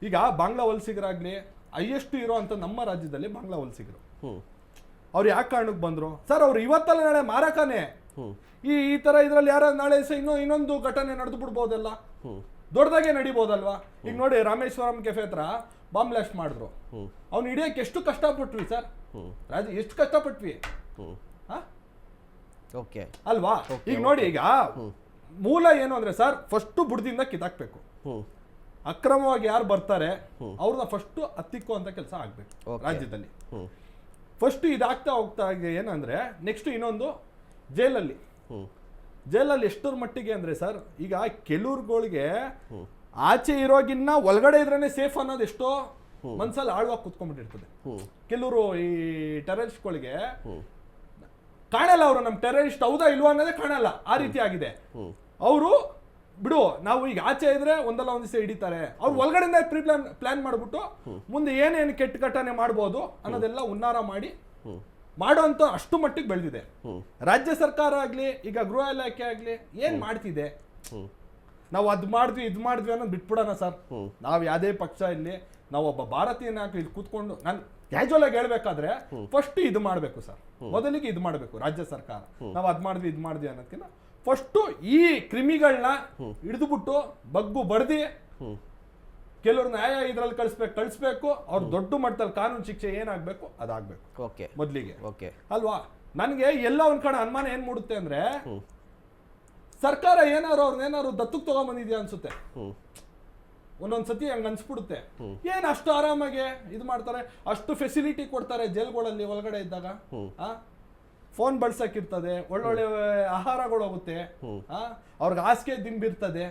ಈಗ ಬಾಂಗ್ಲಾ ವಲಸಿಗರಾಗ್ಲಿ ಹೈಯೆಸ್ಟ್ ಇರೋ ಅಂತ ನಮ್ಮ ರಾಜ್ಯದಲ್ಲಿ ಬಾಂಗ್ಲಾ ವಲಸಿಗರು. ಅವ್ರು ಯಾಕೆ ಕಾರಣಕ್ಕೆ ಬಂದ್ರು ಸರ್? ಅವ್ರು ಇವತ್ತಲ್ಲ ನಾಳೆ ಮಾರಕನೇ. ಈ ತರ ಇದ್ರಲ್ಲಿ ಯಾರ ನಾಳೆ ಇನ್ನೊಂದು ಘಟನೆ ನಡೆದು ಬಿಡ್ಬೋದಲ್ಲ, ದೊಡ್ಡದಾಗೆ ನಡಿಬೋದಲ್ವಾ? ಈಗ ನೋಡಿ ರಾಮೇಶ್ವರಂ ಕೆಫೆ ಹತ್ರ ಬಾಂಬ್ ಬ್ಲಾಸ್ಟ್ ಮಾಡಿದ್ರು. ಅವ್ನು ಹಿಡಿಯಕ್ಕೆ ಎಷ್ಟು ಕಷ್ಟಪಟ್ವಿ ಸರ್, ಎಷ್ಟು ಕಷ್ಟಪಟ್ವಿ ಅಲ್ವಾ? ಈಗ ನೋಡಿ, ಈಗ ಮೂಲ ಏನು ಅಂದ್ರೆ ಸರ್, ಫಸ್ಟ್ ಬುಡದಿಂದ ಕಿತ್ತಾಕ್ಬೇಕು. ಅಕ್ರಮವಾಗಿ ಯಾರು ಬರ್ತಾರೆ ಅವ್ರನ್ನ ಫಸ್ಟ್ ಹತ್ತಿಕ್ಕೋ ಅಂತ ಕೆಲಸ ಆಗ್ಬೇಕು ರಾಜ್ಯದಲ್ಲಿ. ಫಸ್ಟ್ ಇದಾಗ್ತಾ ಹೋಗ್ತಾ ಏನಂದ್ರೆ ನೆಕ್ಸ್ಟ್ ಇನ್ನೊಂದು ಜೈಲಲ್ಲಿ ಎಷ್ಟರ ಮಟ್ಟಿಗೆ ಅಂದ್ರೆ ಸರ್, ಈಗ ಕೆಲವ್ರುಗಳಿಗೆ ಆಚೆ ಇರೋಗಿನ್ನ ಒಳಗಡೆ ಇದ್ರೇನೆ ಸೇಫ್ ಅನ್ನೋದು ಎಷ್ಟೋ ಮನ್ಸಲ್ಲಿ ಆಳ್ವಾಗಿ ಕುತ್ಕೊಂಡ್ಬಿಟ್ಟಿರ್ತದೆ. ಕೆಲವರು ಈ ಟೆರರಿಸ್ಟ್ಗಳಿಗೆ ಕಾಣಲ್ಲ, ಅವರು ನಮ್ಮ ಟೆರರಿಸ್ಟ್ ಹೌದಾ ಇಲ್ವಾ ಅನ್ನೋದೇ ಕಾಣಲ್ಲ, ಆ ರೀತಿ ಆಗಿದೆ. ಅವರು ಬಿಡು, ನಾವು ಈಗ ಆಚೆ ಇದ್ರೆ ಒಂದಲ್ಲ ಒಂದ್ ದಿವಸ ಹಿಡಿತಾರೆ, ಅವ್ರು ಒಳಗಡೆಯಿಂದ ಪ್ಲಾನ್ ಮಾಡ್ಬಿಟ್ಟು ಮುಂದೆ ಏನೇನು ಕೆಟ್ಟ ಘಟನೆ ಮಾಡ್ಬೋದು ಅನ್ನೋದೆಲ್ಲ ಉನ್ನಾರ ಮಾಡಿ ಮಾಡೋಂತ ಅಷ್ಟು ಮಟ್ಟಿಗೆ ಬೆಳೆದಿದೆ. ರಾಜ್ಯ ಸರ್ಕಾರ ಆಗ್ಲಿ, ಈಗ ಗೃಹ ಇಲಾಖೆ ಆಗ್ಲಿ ಏನ್ ಮಾಡ್ತಿದೆ? ನಾವು ಅದ್ ಮಾಡಿದ್ವಿ ಇದ್ ಮಾಡಿದ್ವಿ ಅನ್ನೋದು ಬಿಟ್ಬಿಡೋಣ ಸರ್. ನಾವ್ ಯಾವ್ದೇ ಪಕ್ಷ ಇಲ್ಲಿ, ನಾವು ಒಬ್ಬ ಭಾರತೀಯನ ಇಲ್ಲಿ ಕೂತ್ಕೊಂಡು ನಾನು ಕ್ಯಾಜುವಲ್ ಆಗಿ ಹೇಳ್ಬೇಕಾದ್ರೆ ಫಸ್ಟ್ ಇದು ಮಾಡ್ಬೇಕು ಸರ್, ಮೊದಲಿಗೆ ಇದು ಮಾಡ್ಬೇಕು ರಾಜ್ಯ ಸರ್ಕಾರ. ನಾವು ಅದ್ ಮಾಡಿದ್ವಿ ಇದ್ ಮಾಡಿದ್ವಿ ಅನ್ನೋದಕ್ಕಿಂತ ಫಸ್ಟ್ ಈ ಕ್ರಿಮಿಗಳನ್ನ ಹಿಡಿದುಬಿಟ್ಟು ಬಗ್ಗು ಬಡ್ದಿ ಕೆಲವ್ರು ನ್ಯಾಯ ಇದ್ರಲ್ಲಿ ಕಳಿಸ್ಬೇಕು. ಅವ್ರು ದೊಡ್ಡ ಮಟ್ಟದಲ್ಲಿ ಕಾನೂನು ಶಿಕ್ಷೆ ಏನಾಗ್ಬೇಕು ಅದಾಗ್ಬೇಕು ಮೊದ್ಲಿಗೆ, ಅಲ್ವಾ? ನನ್ಗೆ ಎಲ್ಲ ಒಂದ್ ಕಡೆ ಅನುಮಾನ ಏನ್ ಮೂಡುತ್ತೆ ಅಂದ್ರೆ, ಸರ್ಕಾರ ಅವ್ರನ್ನೇನಾರು ದತ್ತಕ್ಕೆ ತಗೊಂಡ್ಬಂದಿದ್ಯಾ ಅನ್ಸುತ್ತೆ. ಒಂದೊಂದ್ಸತಿ ಹಂಗ ಅನ್ಸ್ಬಿಡುತ್ತೆ. ಏನ್ ಅಷ್ಟು ಆರಾಮಾಗಿ ಇದು ಮಾಡ್ತಾರೆ, ಅಷ್ಟು ಫೆಸಿಲಿಟಿ ಕೊಡ್ತಾರೆ ಜೈಲ್ಗಳಲ್ಲಿ ಒಳಗಡೆ ಇದ್ದಾಗ. ಫೋನ್ ಬಳಸಕ್ಕಿರ್ತದೆ, ಒಳ್ಳೊಳ್ಳೆ ಆಹಾರಗಳು ಹೋಗುತ್ತೆ, ಅವ್ರಿಗೆ ಹಾಸಿಗೆ ದಿಂಬಿರ್ತದೆ.